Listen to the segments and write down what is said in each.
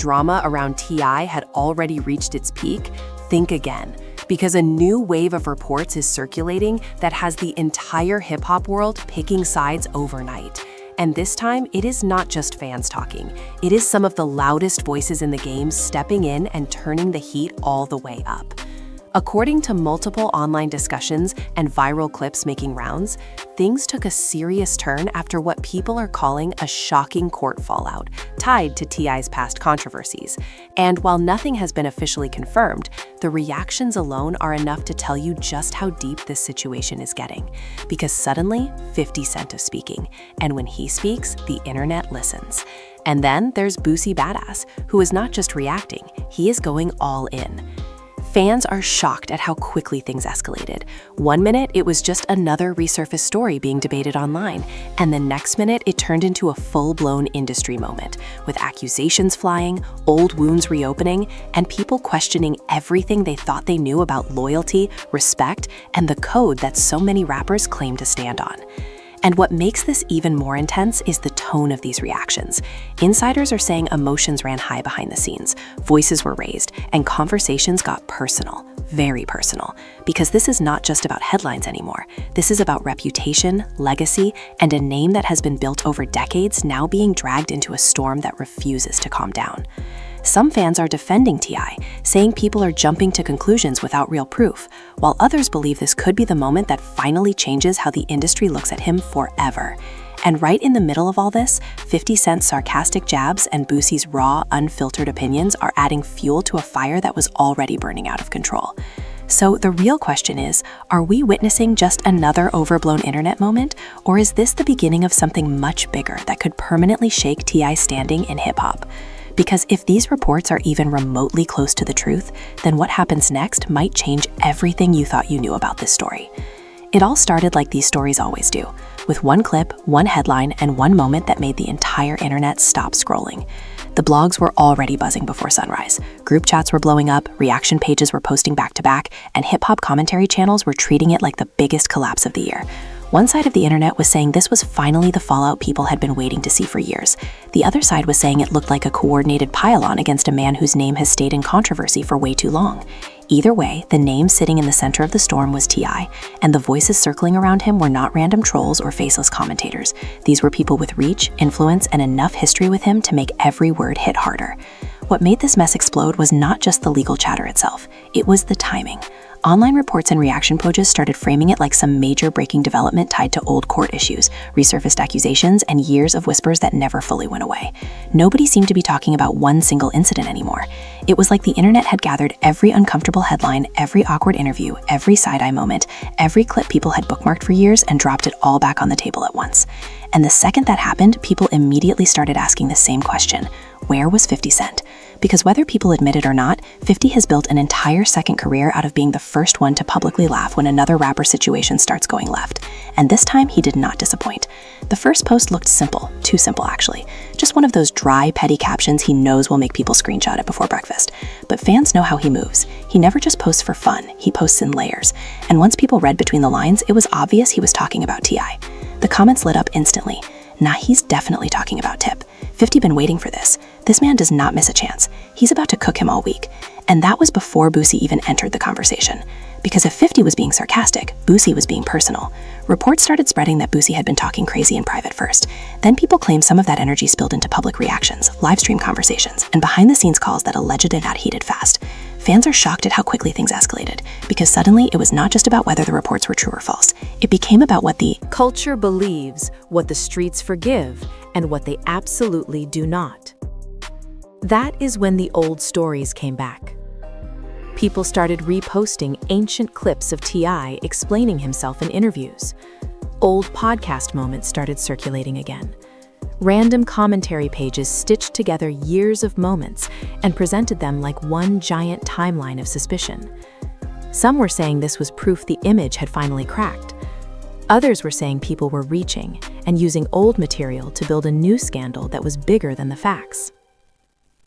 drama around T.I. had already reached its peak, think again. Because a new wave of reports is circulating that has the entire hip-hop world picking sides overnight. And this time, it is not just fans talking. It is some of the loudest voices in the game stepping in and turning the heat all the way up. According to multiple online discussions and viral clips making rounds, things took a serious turn after what people are calling a shocking court fallout, tied to T.I.'s past controversies. And while nothing has been officially confirmed, the reactions alone are enough to tell you just how deep this situation is getting. Because suddenly, 50 Cent is speaking, and when he speaks, the internet listens. And then there's Boosie Badass, who is not just reacting, he is going all in. Fans are shocked at how quickly things escalated. One minute, it was just another resurfaced story being debated online, and the next minute, it turned into a full-blown industry moment, with accusations flying, old wounds reopening, and people questioning everything they thought they knew about loyalty, respect, and the code that so many rappers claim to stand on. And what makes this even more intense is the tone of these reactions. Insiders are saying emotions ran high behind the scenes, voices were raised, and conversations got personal, very personal. Because this is not just about headlines anymore. This is about reputation, legacy, and a name that has been built over decades now being dragged into a storm that refuses to calm down. Some fans are defending T.I., saying people are jumping to conclusions without real proof, while others believe this could be the moment that finally changes how the industry looks at him forever. And right in the middle of all this, 50 Cent's sarcastic jabs and Boosie's raw, unfiltered opinions are adding fuel to a fire that was already burning out of control. So the real question is, are we witnessing just another overblown internet moment, or is this the beginning of something much bigger that could permanently shake T.I.'s standing in hip-hop? Because if these reports are even remotely close to the truth, then what happens next might change everything you thought you knew about this story. It all started like these stories always do, with one clip, one headline, and one moment that made the entire internet stop scrolling. The blogs were already buzzing before sunrise. Group chats were blowing up, reaction pages were posting back to back, and hip-hop commentary channels were treating it like the biggest collapse of the year. One side of the internet was saying this was finally the fallout people had been waiting to see for years. The other side was saying it looked like a coordinated pile-on against a man whose name has stayed in controversy for way too long. Either way, the name sitting in the center of the storm was T.I., and the voices circling around him were not random trolls or faceless commentators. These were people with reach, influence, and enough history with him to make every word hit harder. What made this mess explode was not just the legal chatter itself, it was the timing. Online reports and reaction pages started framing it like some major breaking development tied to old court issues, resurfaced accusations, and years of whispers that never fully went away. Nobody seemed to be talking about one single incident anymore. It was like the internet had gathered every uncomfortable headline, every awkward interview, every side-eye moment, every clip people had bookmarked for years, and dropped it all back on the table at once. And the second that happened, people immediately started asking the same question: where was 50 Cent? Because whether people admit it or not, 50 has built an entire second career out of being the first one to publicly laugh when another rapper situation starts going left. And this time, he did not disappoint. The first post looked simple, too simple actually. Just one of those dry, petty captions he knows will make people screenshot it before breakfast. But fans know how he moves. He never just posts for fun, he posts in layers. And once people read between the lines, it was obvious he was talking about T.I. The comments lit up instantly. Nah, he's definitely talking about Tip. 50 been waiting for this. This man does not miss a chance. He's about to cook him all week. And that was before Boosie even entered the conversation. Because if 50 was being sarcastic, Boosie was being personal. Reports started spreading that Boosie had been talking crazy in private first. Then people claimed some of that energy spilled into public reactions, live stream conversations, and behind-the-scenes calls that allegedly got heated fast. Fans are shocked at how quickly things escalated, because suddenly it was not just about whether the reports were true or false. It became about what the culture believes, what the streets forgive, and what they absolutely do not. That is when the old stories came back. People started reposting ancient clips of T.I. explaining himself in interviews. Old podcast moments started circulating again. Random commentary pages stitched together years of moments and presented them like one giant timeline of suspicion. Some were saying this was proof the image had finally cracked. Others were saying people were reaching and using old material to build a new scandal that was bigger than the facts.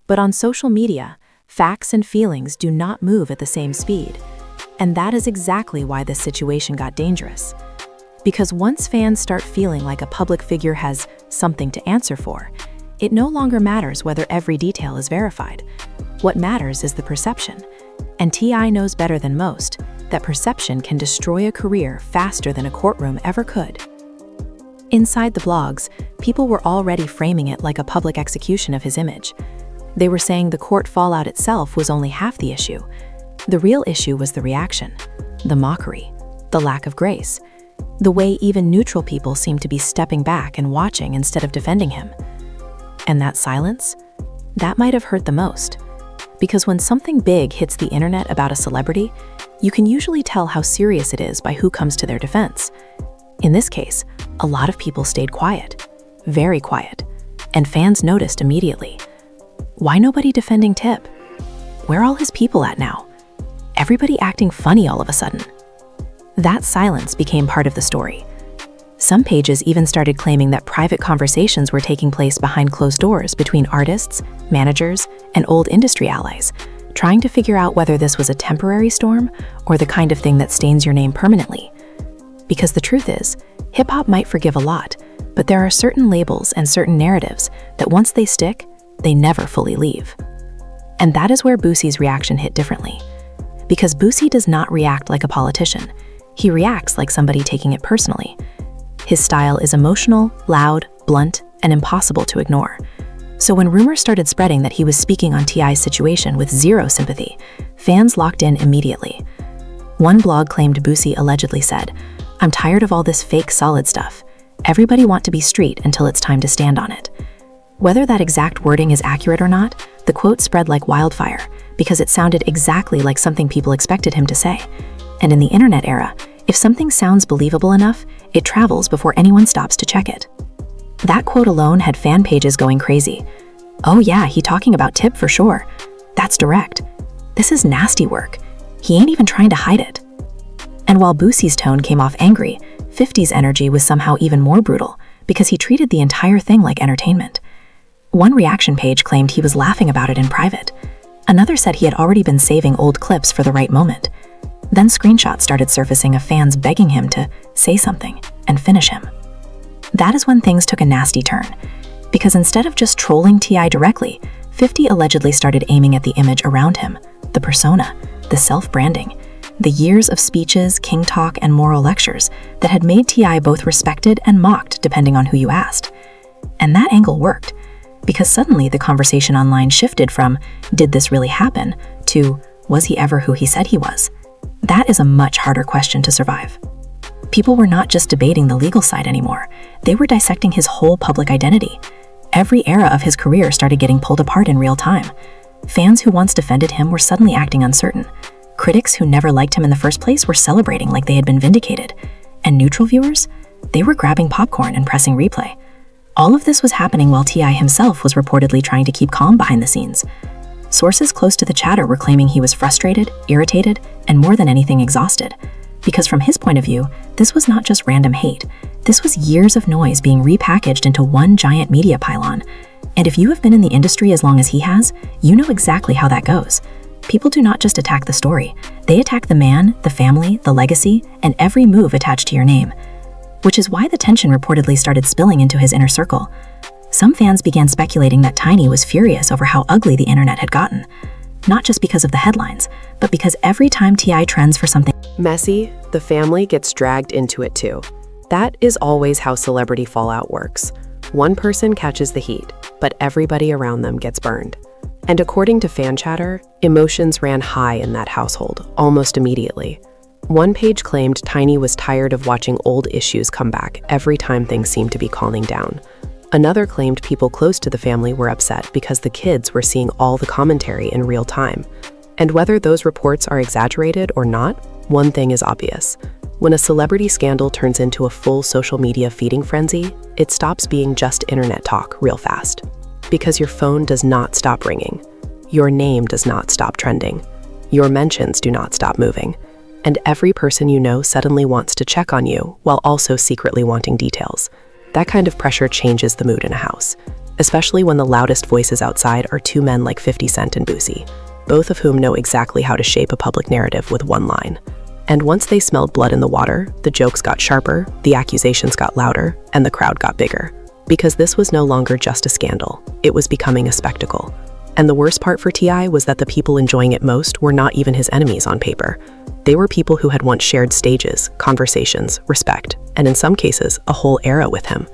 But on social media, facts and feelings do not move at the same speed. And that is exactly why this situation got dangerous. Because once fans start feeling like a public figure has something to answer for, it no longer matters whether every detail is verified. What matters is the perception. And T.I. knows better than most that perception can destroy a career faster than a courtroom ever could. Inside the blogs, people were already framing it like a public execution of his image. They were saying the court fallout itself was only half the issue. The real issue was the reaction, the mockery, the lack of grace, the way even neutral people seemed to be stepping back and watching instead of defending him. And that silence? That might have hurt the most. Because when something big hits the internet about a celebrity, you can usually tell how serious it is by who comes to their defense. In this case, a lot of people stayed quiet, very quiet, and fans noticed immediately. Why nobody defending Tip? Where are all his people at now? Everybody acting funny all of a sudden. That silence became part of the story. Some pages even started claiming that private conversations were taking place behind closed doors between artists, managers, and old industry allies, trying to figure out whether this was a temporary storm or the kind of thing that stains your name permanently. Because the truth is, hip-hop might forgive a lot, but there are certain labels and certain narratives that once they stick, they never fully leave. And that is where Boosie's reaction hit differently. Because Boosie does not react like a politician. He reacts like somebody taking it personally. His style is emotional, loud, blunt, and impossible to ignore. So when rumors started spreading that he was speaking on T.I.'s situation with zero sympathy, fans locked in immediately. One blog claimed Boosie allegedly said, "I'm tired of all this fake solid stuff. Everybody want to be street until it's time to stand on it." Whether that exact wording is accurate or not, the quote spread like wildfire because it sounded exactly like something people expected him to say. And in the internet era, if something sounds believable enough, it travels before anyone stops to check it. That quote alone had fan pages going crazy. "Oh yeah, he talking about Tip for sure. That's direct. This is nasty work. He ain't even trying to hide it." And while Boosie's tone came off angry, 50's energy was somehow even more brutal because he treated the entire thing like entertainment. One reaction page claimed he was laughing about it in private. Another said he had already been saving old clips for the right moment. Then screenshots started surfacing of fans begging him to say something and finish him. That is when things took a nasty turn, because instead of just trolling T.I. directly, 50 allegedly started aiming at the image around him, the persona, the self-branding, the years of speeches, king talk, and moral lectures that had made T.I. both respected and mocked depending on who you asked. And that angle worked, because suddenly the conversation online shifted from, "Did this really happen?" to, "Was he ever who he said he was?" That is a much harder question to survive. People were not just debating the legal side anymore, they were dissecting his whole public identity. Every era of his career started getting pulled apart in real time. Fans who once defended him were suddenly acting uncertain. Critics who never liked him in the first place were celebrating like they had been vindicated. And neutral viewers? They were grabbing popcorn and pressing replay. All of this was happening while T.I. himself was reportedly trying to keep calm behind the scenes. Sources close to the chatter were claiming he was frustrated, irritated, and more than anything exhausted. Because from his point of view, this was not just random hate. This was years of noise being repackaged into one giant media pylon. And if you have been in the industry as long as he has, you know exactly how that goes. People do not just attack the story. They attack the man, the family, the legacy, and every move attached to your name. Which is why the tension reportedly started spilling into his inner circle. Some fans began speculating that Tiny was furious over how ugly the internet had gotten. Not just because of the headlines, but because every time T.I. trends for something messy, the family gets dragged into it too. That is always how celebrity fallout works. One person catches the heat, but everybody around them gets burned. And according to fan chatter, emotions ran high in that household almost immediately. One page claimed Tiny was tired of watching old issues come back every time things seemed to be calming down. Another claimed people close to the family were upset because the kids were seeing all the commentary in real time. And whether those reports are exaggerated or not, one thing is obvious. When a celebrity scandal turns into a full social media feeding frenzy, it stops being just internet talk real fast. Because your phone does not stop ringing. Your name does not stop trending. Your mentions do not stop moving. And every person you know suddenly wants to check on you while also secretly wanting details. That kind of pressure changes the mood in a house, especially when the loudest voices outside are two men like 50 Cent and Boosie, both of whom know exactly how to shape a public narrative with one line. And once they smelled blood in the water, the jokes got sharper, the accusations got louder, and the crowd got bigger. because this was no longer just a scandal, it was becoming a spectacle. And the worst part for T.I. was that the people enjoying it most were not even his enemies on paper. They were people who had once shared stages, conversations, respect, and in some cases, a whole era with him.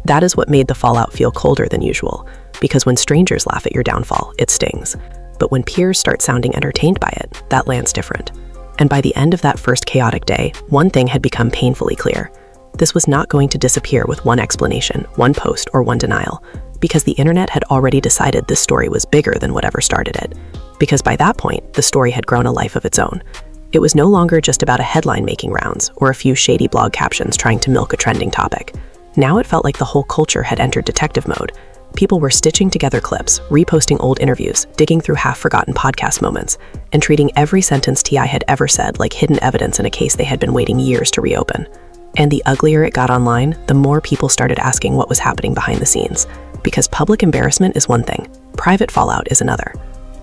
That is what made the fallout feel colder than usual, because when strangers laugh at your downfall, it stings. But when peers start sounding entertained by it, that lands different. And by the end of that first chaotic day, one thing had become painfully clear. This was not going to disappear with one explanation, one post, or one denial, because the internet had already decided this story was bigger than whatever started it. Because by that point, the story had grown a life of its own. It was no longer just about a headline making rounds or a few shady blog captions trying to milk a trending topic. Now it felt like the whole culture had entered detective mode. People were stitching together clips, reposting old interviews, digging through half-forgotten podcast moments, and treating every sentence T.I. had ever said like hidden evidence in a case they had been waiting years to reopen. And the uglier it got online, the more people started asking what was happening behind the scenes. Because public embarrassment is one thing, private fallout is another.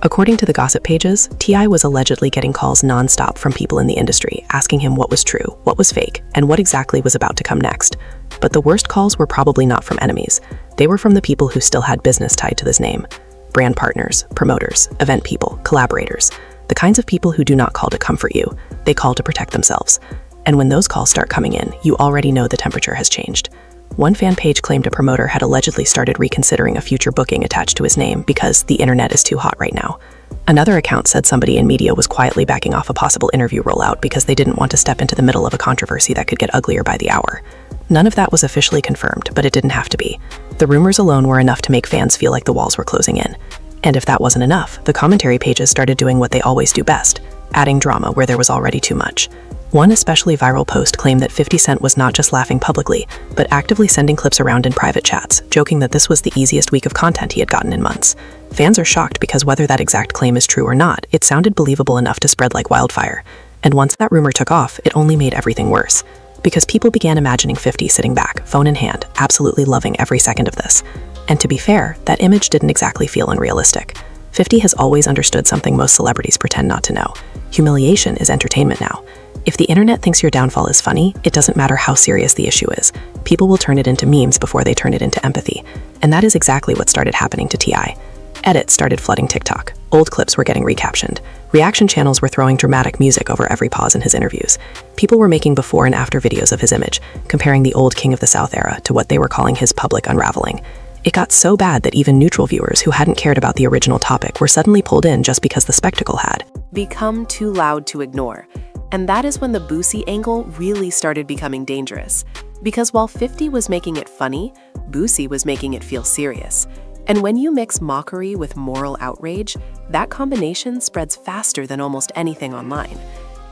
According to the gossip pages, T.I. was allegedly getting calls non-stop from people in the industry, asking him what was true, what was fake, and what exactly was about to come next. But the worst calls were probably not from enemies. They were from the people who still had business tied to this name. Brand partners, promoters, event people, collaborators. The kinds of people who do not call to comfort you, they call to protect themselves. And when those calls start coming in, you already know the temperature has changed. One fan page claimed a promoter had allegedly started reconsidering a future booking attached to his name because the internet is too hot right now. Another account said somebody in media was quietly backing off a possible interview rollout because they didn't want to step into the middle of a controversy that could get uglier by the hour. None of that was officially confirmed, but it didn't have to be. The rumors alone were enough to make fans feel like the walls were closing in. And if that wasn't enough, the commentary pages started doing what they always do best, adding drama where there was already too much. One especially viral post claimed that 50 Cent was not just laughing publicly, but actively sending clips around in private chats, joking that this was the easiest week of content he had gotten in months. Fans are shocked because whether that exact claim is true or not, it sounded believable enough to spread like wildfire. And once that rumor took off, it only made everything worse. Because people began imagining 50 sitting back, phone in hand, absolutely loving every second of this. And to be fair, that image didn't exactly feel unrealistic. 50 has always understood something most celebrities pretend not to know. Humiliation is entertainment now. If the internet thinks your downfall is funny, it doesn't matter how serious the issue is. People will turn it into memes before they turn it into empathy. And that is exactly what started happening to T.I. Edits started flooding TikTok. Old clips were getting recaptioned. Reaction channels were throwing dramatic music over every pause in his interviews. People were making before and after videos of his image, comparing the old King of the South era to what they were calling his public unraveling. It got so bad that even neutral viewers who hadn't cared about the original topic were suddenly pulled in just because the spectacle had become too loud to ignore. And that is when the Boosie angle really started becoming dangerous. Because while 50 was making it funny, Boosie was making it feel serious. And when you mix mockery with moral outrage, that combination spreads faster than almost anything online.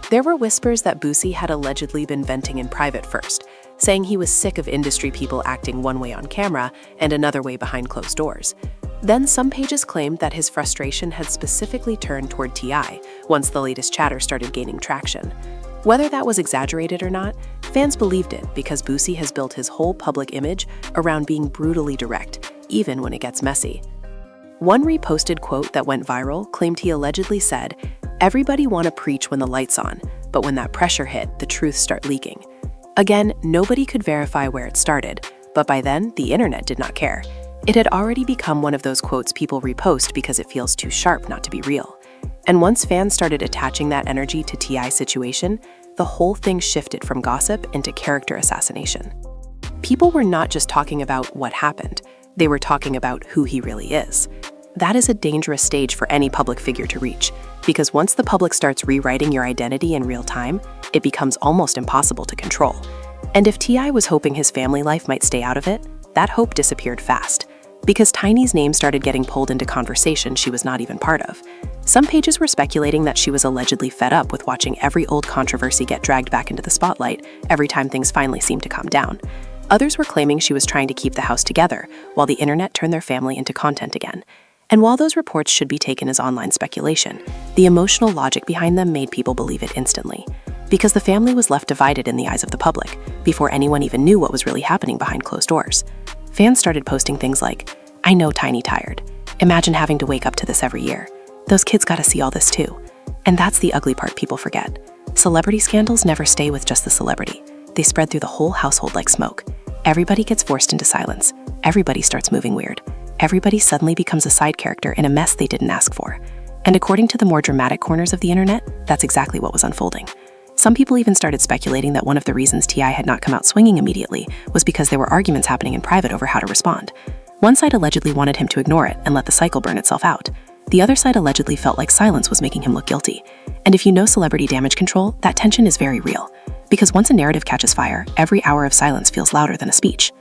There were whispers that Boosie had allegedly been venting in private first, saying he was sick of industry people acting one way on camera and another way behind closed doors. Then some pages claimed that his frustration had specifically turned toward T.I. once the latest chatter started gaining traction. Whether that was exaggerated or not, fans believed it because Boosie has built his whole public image around being brutally direct, even when it gets messy. One reposted quote that went viral claimed he allegedly said, "Everybody wanna preach when the light's on, but when that pressure hit, the truths start leaking." Again, nobody could verify where it started, but by then, the internet did not care. It had already become one of those quotes people repost because it feels too sharp not to be real. And once fans started attaching that energy to T.I.'s situation, the whole thing shifted from gossip into character assassination. People were not just talking about what happened, they were talking about who he really is. That is a dangerous stage for any public figure to reach, because once the public starts rewriting your identity in real time, it becomes almost impossible to control. And if T.I. was hoping his family life might stay out of it, that hope disappeared fast. Because Tiny's name started getting pulled into conversation she was not even part of. Some pages were speculating that she was allegedly fed up with watching every old controversy get dragged back into the spotlight every time things finally seemed to calm down. Others were claiming she was trying to keep the house together while the internet turned their family into content again. And while those reports should be taken as online speculation, the emotional logic behind them made people believe it instantly. Because the family was left divided in the eyes of the public, before anyone even knew what was really happening behind closed doors. Fans started posting things like, "I know Tiny tired. Imagine having to wake up to this every year. Those kids gotta see all this too." And that's the ugly part people forget. Celebrity scandals never stay with just the celebrity. They spread through the whole household like smoke. Everybody gets forced into silence. Everybody starts moving weird. Everybody suddenly becomes a side character in a mess they didn't ask for. And according to the more dramatic corners of the internet, that's exactly what was unfolding. Some people even started speculating that one of the reasons T.I. had not come out swinging immediately was because there were arguments happening in private over how to respond. One side allegedly wanted him to ignore it and let the cycle burn itself out. The other side allegedly felt like silence was making him look guilty. And if you know celebrity damage control, that tension is very real. Because once a narrative catches fire, every hour of silence feels louder than a speech.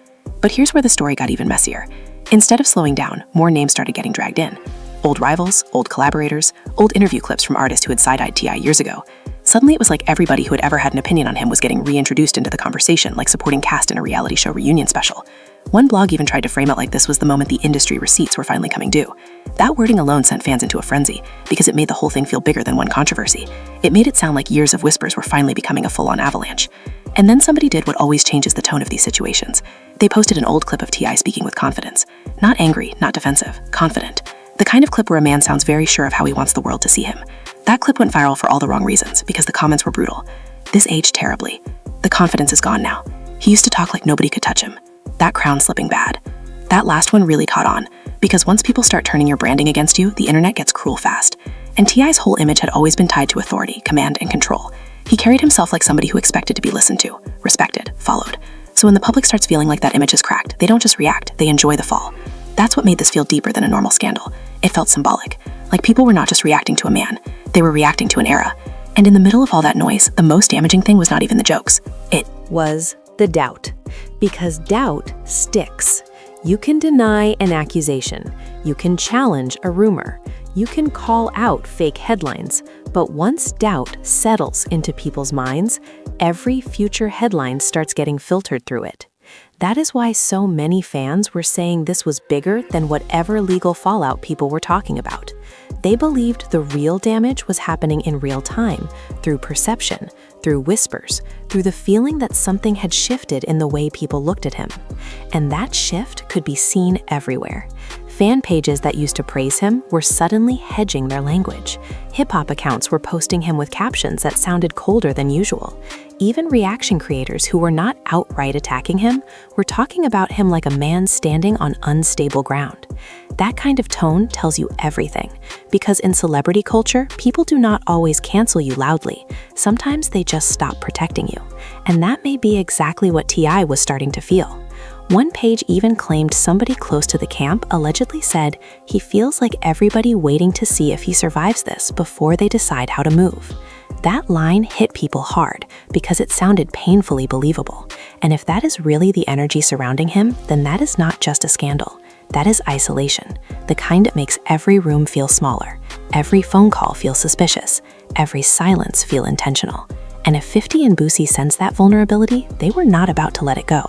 But here's where the story got even messier. Instead of slowing down, more names started getting dragged in. Old rivals, old collaborators, old interview clips from artists who had side-eyed T.I. years ago. Suddenly it was like everybody who had ever had an opinion on him was getting reintroduced into the conversation, like supporting cast in a reality show reunion special. One blog even tried to frame it like this was the moment the industry receipts were finally coming due. That wording alone sent fans into a frenzy, because it made the whole thing feel bigger than one controversy. It made it sound like years of whispers were finally becoming a full-on avalanche. And then somebody did what always changes the tone of these situations. They posted an old clip of T.I. speaking with confidence. Not angry, not defensive, confident. The kind of clip where a man sounds very sure of how he wants the world to see him. That clip went viral for all the wrong reasons, because the comments were brutal. This aged terribly. The confidence is gone now. He used to talk like nobody could touch him. That crown slipping bad. That last one really caught on, because once people start turning your branding against you, the internet gets cruel fast. And T.I.'s whole image had always been tied to authority, command, and control. He carried himself like somebody who expected to be listened to, respected, followed. So when the public starts feeling like that image is cracked, they don't just react, they enjoy the fall. That's what made this feel deeper than a normal scandal. It felt symbolic. Like people were not just reacting to a man, they were reacting to an era. And in the middle of all that noise, the most damaging thing was not even the jokes. It was the doubt. Because doubt sticks. You can deny an accusation. You can challenge a rumor. You can call out fake headlines. But once doubt settles into people's minds, every future headline starts getting filtered through it. That is why so many fans were saying this was bigger than whatever legal fallout people were talking about. They believed the real damage was happening in real time, through perception, through whispers, through the feeling that something had shifted in the way people looked at him. And that shift could be seen everywhere. Fan pages that used to praise him were suddenly hedging their language. Hip-hop accounts were posting him with captions that sounded colder than usual. Even reaction creators who were not outright attacking him were talking about him like a man standing on unstable ground. That kind of tone tells you everything, because in celebrity culture, people do not always cancel you loudly. Sometimes they just stop protecting you. And that may be exactly what T.I. was starting to feel. One page even claimed somebody close to the camp allegedly said he feels like everybody waiting to see if he survives this before they decide how to move. That line hit people hard because it sounded painfully believable. And if that is really the energy surrounding him, then that is not just a scandal. That is isolation, the kind that makes every room feel smaller, every phone call feel suspicious, every silence feel intentional. And if 50 and Boosie sensed that vulnerability, they were not about to let it go.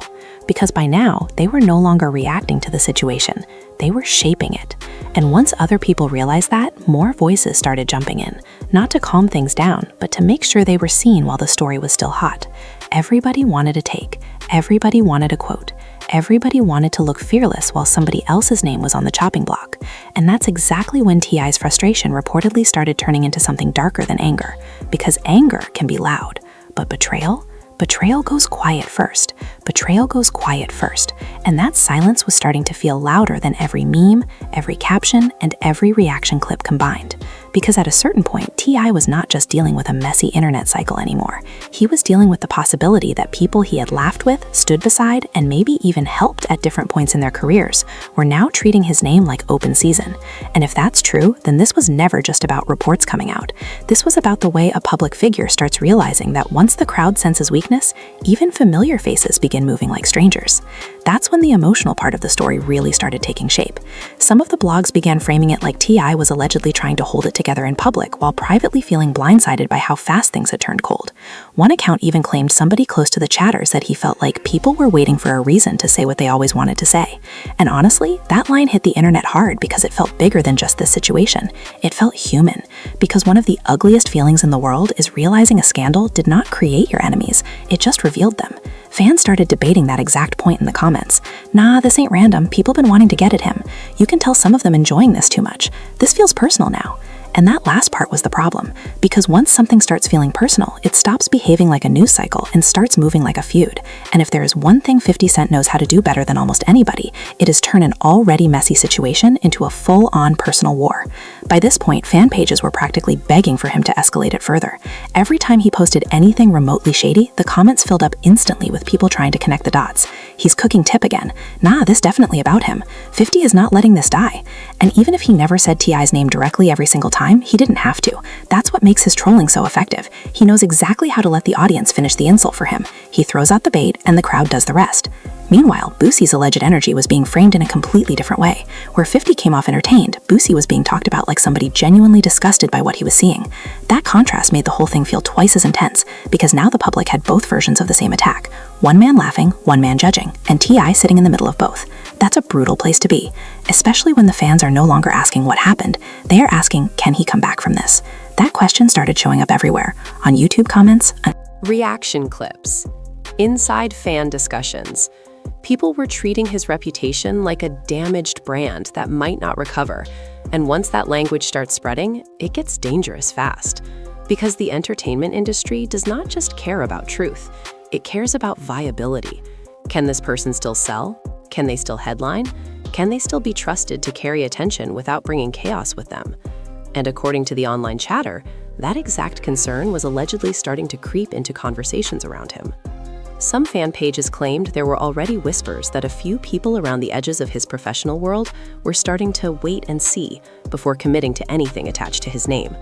Because by now, they were no longer reacting to the situation, they were shaping it. And once other people realized that, more voices started jumping in, not to calm things down, but to make sure they were seen while the story was still hot. Everybody wanted a take, everybody wanted a quote, everybody wanted to look fearless while somebody else's name was on the chopping block. And that's exactly when T.I.'s frustration reportedly started turning into something darker than anger. Because anger can be loud, but betrayal? Betrayal goes quiet first. Betrayal goes quiet first. And that silence was starting to feel louder than every meme, every caption, and every reaction clip combined. Because at a certain point, T.I. was not just dealing with a messy internet cycle anymore. He was dealing with the possibility that people he had laughed with, stood beside, and maybe even helped at different points in their careers were now treating his name like open season. And if that's true, then this was never just about reports coming out. This was about the way a public figure starts realizing that once the crowd senses weakness, even familiar faces begin moving like strangers. That's when the emotional part of the story really started taking shape. Some of the blogs began framing it like T.I. was allegedly trying to hold it together in public while privately feeling blindsided by how fast things had turned cold. One account even claimed somebody close to the chatter said he felt like people were waiting for a reason to say what they always wanted to say. And honestly, that line hit the internet hard because it felt bigger than just this situation. It felt human, because one of the ugliest feelings in the world is realizing a scandal did not create your enemies, it just revealed them. Fans started debating that exact point in the comments. Nah, this ain't random, people been wanting to get at him. You can tell some of them enjoying this too much. This feels personal now. And that last part was the problem, because once something starts feeling personal, it stops behaving like a news cycle and starts moving like a feud. And if there is one thing 50 Cent knows how to do better than almost anybody, it is turn an already messy situation into a full-on personal war. By this point, fan pages were practically begging for him to escalate it further. Every time he posted anything remotely shady, the comments filled up instantly with people trying to connect the dots. He's cooking tip again. Nah, this definitely about him. 50 is not letting this die. And even if he never said T.I.'s name directly every single time, he didn't have to. That's what makes his trolling so effective. He knows exactly how to let the audience finish the insult for him. He throws out the bait, and the crowd does the rest. Meanwhile, Boosie's alleged energy was being framed in a completely different way. Where 50 came off entertained, Boosie was being talked about like somebody genuinely disgusted by what he was seeing. That contrast made the whole thing feel twice as intense, because now the public had both versions of the same attack. One man laughing, one man judging, and T.I. sitting in the middle of both. That's a brutal place to be, especially when the fans are no longer asking what happened. They are asking, can he come back from this? That question started showing up everywhere, on YouTube comments. Reaction clips. Inside fan discussions. People were treating his reputation like a damaged brand that might not recover. And once that language starts spreading, it gets dangerous fast. Because the entertainment industry does not just care about truth, it cares about viability. Can this person still sell? Can they still headline? Can they still be trusted to carry attention without bringing chaos with them? And according to the online chatter, that exact concern was allegedly starting to creep into conversations around him. Some fan pages claimed there were already whispers that a few people around the edges of his professional world were starting to wait and see before committing to anything attached to his name.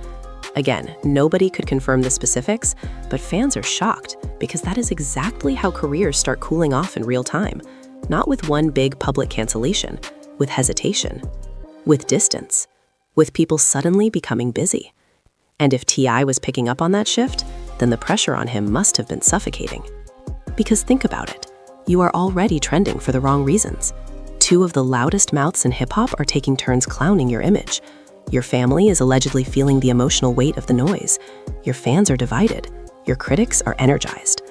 Again, nobody could confirm the specifics, but fans are shocked because that is exactly how careers start cooling off in real time. Not with one big public cancellation, with hesitation, with distance, with people suddenly becoming busy. And if T.I. was picking up on that shift, then the pressure on him must have been suffocating. Because think about it, you are already trending for the wrong reasons. Two of the loudest mouths in hip-hop are taking turns clowning your image. Your family is allegedly feeling the emotional weight of the noise. Your fans are divided. Your critics are energized.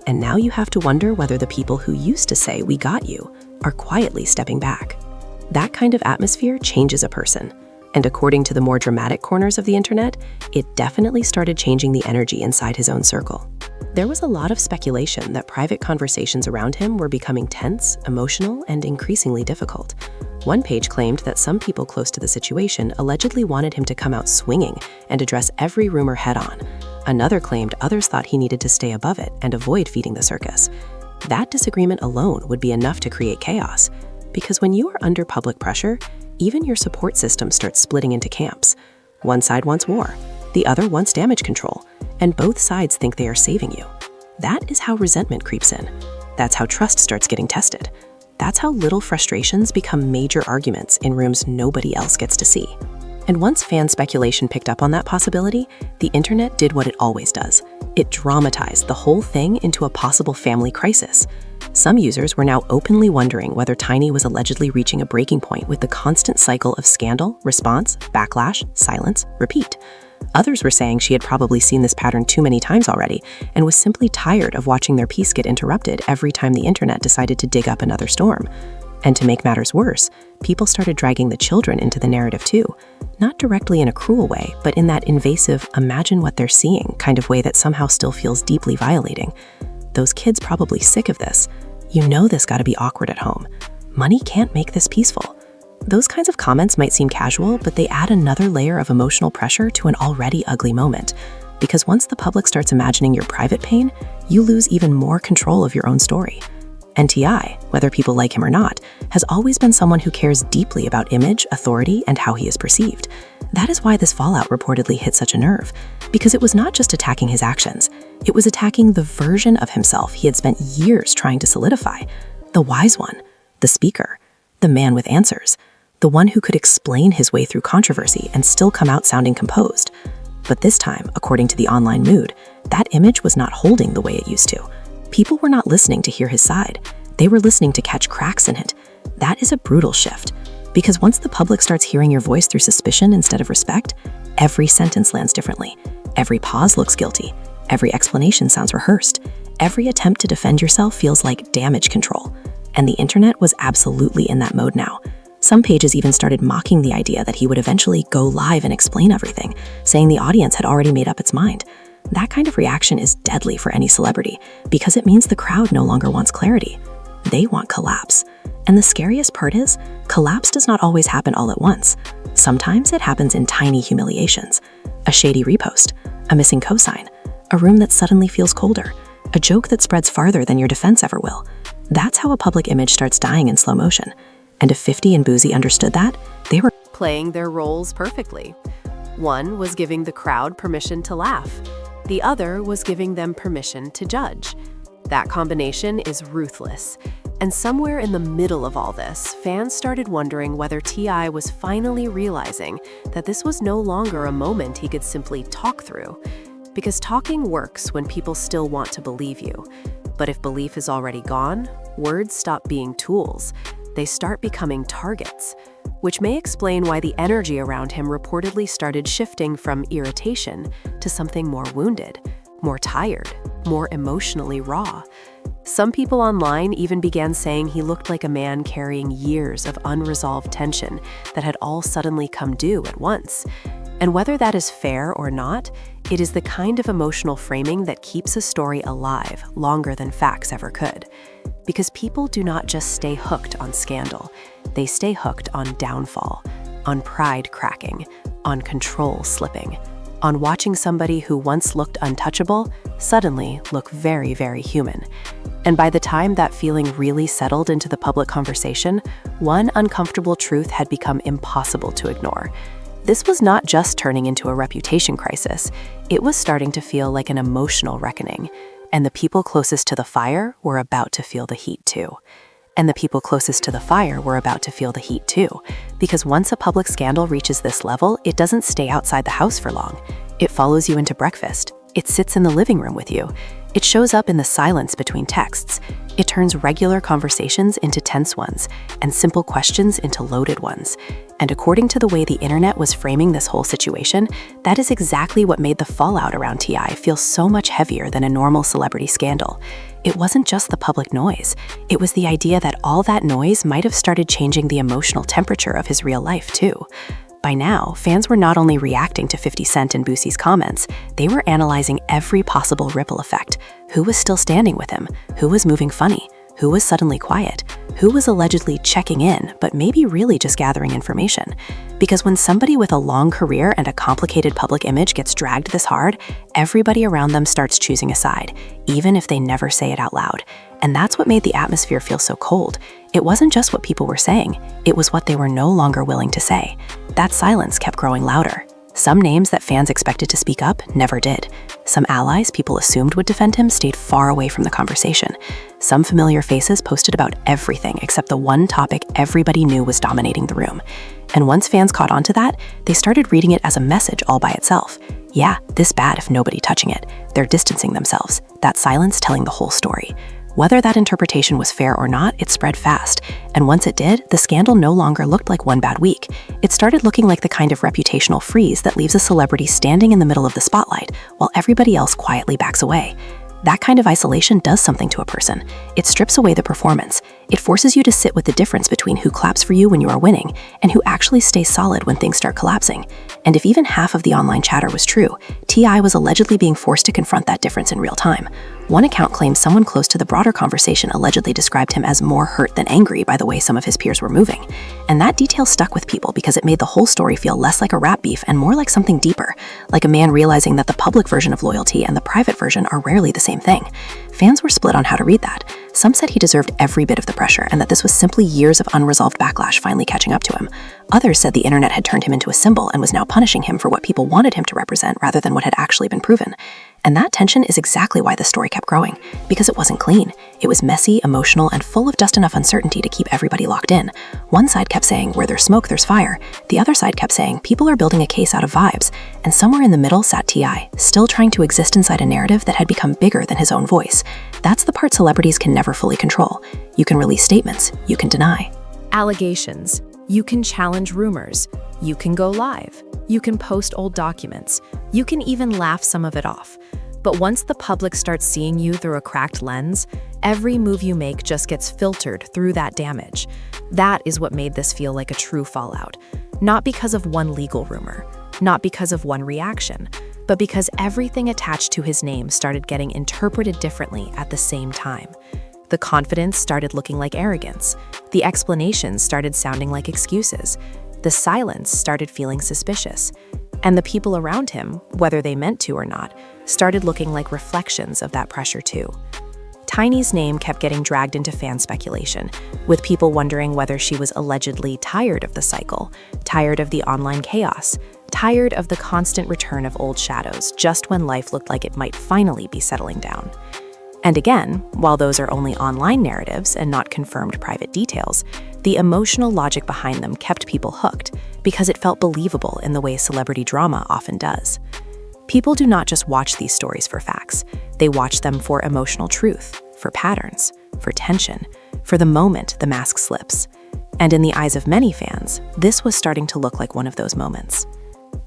And now you have to wonder whether the people who used to say, "We got you," are quietly stepping back. That kind of atmosphere changes a person. And according to the more dramatic corners of the internet, it definitely started changing the energy inside his own circle. There was a lot of speculation that private conversations around him were becoming tense, emotional, and increasingly difficult. One page claimed that some people close to the situation allegedly wanted him to come out swinging and address every rumor head-on. Another claimed others thought he needed to stay above it and avoid feeding the circus. That disagreement alone would be enough to create chaos, because when you are under public pressure, even your support system starts splitting into camps. One side wants war, the other wants damage control, and both sides think they are saving you. That is how resentment creeps in. That's how trust starts getting tested. That's how little frustrations become major arguments in rooms nobody else gets to see. And once fan speculation picked up on that possibility, the internet did what it always does. It dramatized the whole thing into a possible family crisis. Some users were now openly wondering whether Tiny was allegedly reaching a breaking point with the constant cycle of scandal, response, backlash, silence, repeat. Others were saying she had probably seen this pattern too many times already and was simply tired of watching their peace get interrupted every time the internet decided to dig up another storm. And to make matters worse, people started dragging the children into the narrative too. Not directly in a cruel way, but in that invasive, imagine what they're seeing kind of way that somehow still feels deeply violating. Those kids probably sick of this. You know this gotta be awkward at home. Money can't make this peaceful. Those kinds of comments might seem casual, but they add another layer of emotional pressure to an already ugly moment. Because once the public starts imagining your private pain, you lose even more control of your own story. And T.I., whether people like him or not, has always been someone who cares deeply about image, authority, and how he is perceived. That is why this fallout reportedly hit such a nerve, because it was not just attacking his actions, it was attacking the version of himself he had spent years trying to solidify. The wise one, the speaker, the man with answers, the one who could explain his way through controversy and still come out sounding composed. But this time, according to the online mood, that image was not holding the way it used to. People were not listening to hear his side. They were listening to catch cracks in it. That is a brutal shift, because once the public starts hearing your voice through suspicion instead of respect, every sentence lands differently. Every pause looks guilty. Every explanation sounds rehearsed. Every attempt to defend yourself feels like damage control. And the internet was absolutely in that mode now. Some pages even started mocking the idea that he would eventually go live and explain everything, saying the audience had already made up its mind. That kind of reaction is deadly for any celebrity because it means the crowd no longer wants clarity. They want collapse. And the scariest part is, collapse does not always happen all at once. Sometimes it happens in tiny humiliations. A shady repost, a missing cosign, a room that suddenly feels colder, a joke that spreads farther than your defense ever will. That's how a public image starts dying in slow motion. And if 50 and Boosie understood that, they were playing their roles perfectly. One was giving the crowd permission to laugh. The other was giving them permission to judge. That combination is ruthless. And somewhere in the middle of all this, fans started wondering whether T.I. was finally realizing that this was no longer a moment he could simply talk through. Because talking works when people still want to believe you. But if belief is already gone, words stop being tools. They start becoming targets, which may explain why the energy around him reportedly started shifting from irritation to something more wounded, more tired, more emotionally raw. Some people online even began saying he looked like a man carrying years of unresolved tension that had all suddenly come due at once. And whether that is fair or not, it is the kind of emotional framing that keeps a story alive longer than facts ever could. Because people do not just stay hooked on scandal, they stay hooked on downfall, on pride cracking, on control slipping, on watching somebody who once looked untouchable suddenly look very, very human. And by the time that feeling really settled into the public conversation, one uncomfortable truth had become impossible to ignore. This was not just turning into a reputation crisis, it was starting to feel like an emotional reckoning. And the people closest to the fire were about to feel the heat too. And the people closest to the fire were about to feel the heat too. Because once a public scandal reaches this level, it doesn't stay outside the house for long. It follows you into breakfast. It sits in the living room with you. It shows up in the silence between texts. It turns regular conversations into tense ones, and simple questions into loaded ones. And according to the way the internet was framing this whole situation, that is exactly what made the fallout around T.I. feel so much heavier than a normal celebrity scandal. It wasn't just the public noise. It was the idea that all that noise might have started changing the emotional temperature of his real life too. By now, fans were not only reacting to 50 Cent and Boosie's comments, they were analyzing every possible ripple effect. Who was still standing with him? Who was moving funny? Who was suddenly quiet? Who was allegedly checking in, but maybe really just gathering information? Because when somebody with a long career and a complicated public image gets dragged this hard, everybody around them starts choosing a side, even if they never say it out loud. And that's what made the atmosphere feel so cold. It wasn't just what people were saying, it was what they were no longer willing to say. That silence kept growing louder. Some names that fans expected to speak up never did. Some allies people assumed would defend him stayed far away from the conversation. Some familiar faces posted about everything except the one topic everybody knew was dominating the room. And once fans caught on to that, they started reading it as a message all by itself. Yeah, this bad if nobody touching it. They're distancing themselves. That silence telling the whole story. Whether that interpretation was fair or not, it spread fast. And once it did, the scandal no longer looked like one bad week. It started looking like the kind of reputational freeze that leaves a celebrity standing in the middle of the spotlight while everybody else quietly backs away. That kind of isolation does something to a person. It strips away the performance. It forces you to sit with the difference between who claps for you when you are winning and who actually stays solid when things start collapsing. And if even half of the online chatter was true, T.I. was allegedly being forced to confront that difference in real time. One account claims someone close to the broader conversation allegedly described him as more hurt than angry by the way some of his peers were moving. And that detail stuck with people because it made the whole story feel less like a rap beef and more like something deeper, like a man realizing that the public version of loyalty and the private version are rarely the same thing. Fans were split on how to read that. Some said he deserved every bit of the pressure and that this was simply years of unresolved backlash finally catching up to him. Others said the internet had turned him into a symbol and was now punishing him for what people wanted him to represent rather than what had actually been proven. And that tension is exactly why the story kept growing, because it wasn't clean. It was messy, emotional, and full of just enough uncertainty to keep everybody locked in. One side kept saying, where there's smoke, there's fire. The other side kept saying, people are building a case out of vibes. And somewhere in the middle sat T.I., still trying to exist inside a narrative that had become bigger than his own voice. That's the part celebrities can never fully control. You can release statements, you can deny Allegations. You can challenge rumors. You can go live. You can post old documents. You can even laugh some of it off. But once the public starts seeing you through a cracked lens, every move you make just gets filtered through that damage. That is what made this feel like a true fallout. Not because of one legal rumor, not because of one reaction, but because everything attached to his name started getting interpreted differently at the same time. The confidence started looking like arrogance. The explanations started sounding like excuses. The silence started feeling suspicious. And the people around him, whether they meant to or not, started looking like reflections of that pressure too. Tiny's name kept getting dragged into fan speculation, with people wondering whether she was allegedly tired of the cycle, tired of the online chaos, tired of the constant return of old shadows just when life looked like it might finally be settling down. And again, while those are only online narratives and not confirmed private details, the emotional logic behind them kept people hooked because it felt believable in the way celebrity drama often does. People do not just watch these stories for facts, they watch them for emotional truth, for patterns, for tension, for the moment the mask slips. And in the eyes of many fans, this was starting to look like one of those moments.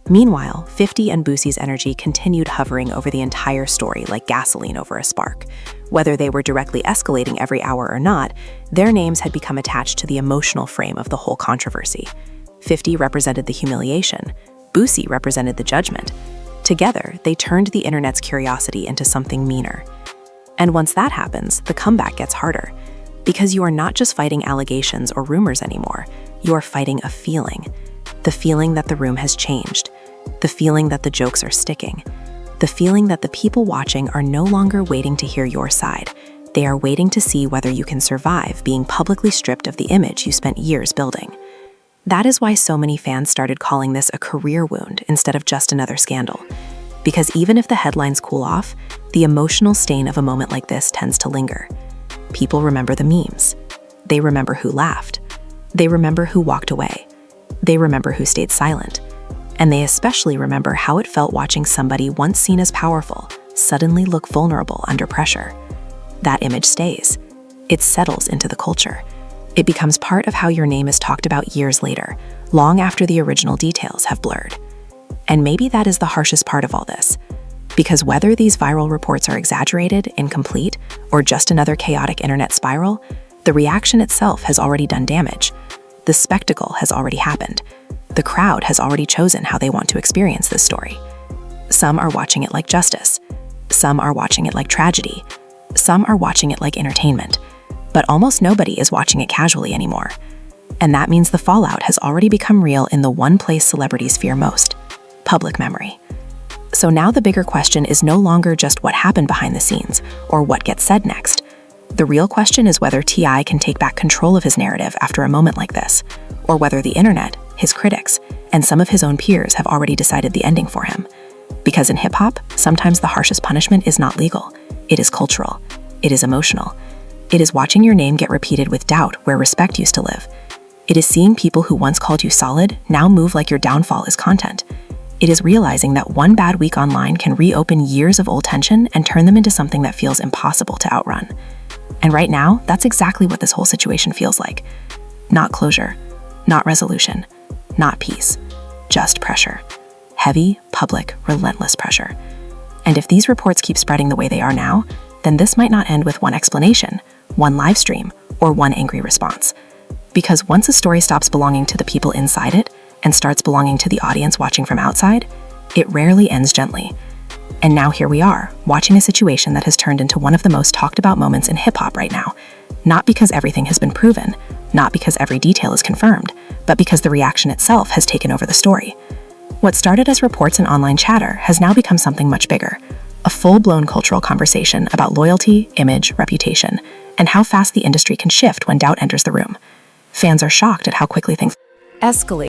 Meanwhile, 50 and Boosie's energy continued hovering over the entire story like gasoline over a spark. Whether they were directly escalating every hour or not, their names had become attached to the emotional frame of the whole controversy. 50 represented the humiliation, Boosie represented the judgment. Together, they turned the internet's curiosity into something meaner. And once that happens, the comeback gets harder. Because you are not just fighting allegations or rumors anymore, you are fighting a feeling. The feeling that the room has changed. The feeling that the jokes are sticking. The feeling that the people watching are no longer waiting to hear your side. They are waiting to see whether you can survive being publicly stripped of the image you spent years building. That is why so many fans started calling this a career wound instead of just another scandal. Because even if the headlines cool off, the emotional stain of a moment like this tends to linger. People remember the memes. They remember who laughed. They remember who walked away. They remember who stayed silent. And they especially remember how it felt watching somebody once seen as powerful suddenly look vulnerable under pressure. That image stays. It settles into the culture. It becomes part of how your name is talked about years later, long after the original details have blurred. And maybe that is the harshest part of all this. Because whether these viral reports are exaggerated, incomplete, or just another chaotic internet spiral, the reaction itself has already done damage. The spectacle has already happened. The crowd has already chosen how they want to experience this story. Some are watching it like justice. Some are watching it like tragedy. Some are watching it like entertainment. But almost nobody is watching it casually anymore. And that means the fallout has already become real in the one place celebrities fear most: public memory. So now the bigger question is no longer just what happened behind the scenes or what gets said next. The real question is whether T.I. can take back control of his narrative after a moment like this, or whether the internet, his critics, and some of his own peers have already decided the ending for him. Because in hip-hop, sometimes the harshest punishment is not legal. It is cultural. It is emotional. It is watching your name get repeated with doubt where respect used to live. It is seeing people who once called you solid now move like your downfall is content. It is realizing that one bad week online can reopen years of old tension and turn them into something that feels impossible to outrun. And right now, that's exactly what this whole situation feels like. Not closure, not resolution, not peace, just pressure. Heavy, public, relentless pressure. And if these reports keep spreading the way they are now, then this might not end with one explanation, one live stream, or one angry response. Because once a story stops belonging to the people inside it and starts belonging to the audience watching from outside, it rarely ends gently. And now here we are, watching a situation that has turned into one of the most talked about moments in hip-hop right now. Not because everything has been proven, not because every detail is confirmed, but because the reaction itself has taken over the story. What started as reports and online chatter has now become something much bigger, a full-blown cultural conversation about loyalty, image, reputation, and how fast the industry can shift when doubt enters the room. Fans are shocked at how quickly things escalate.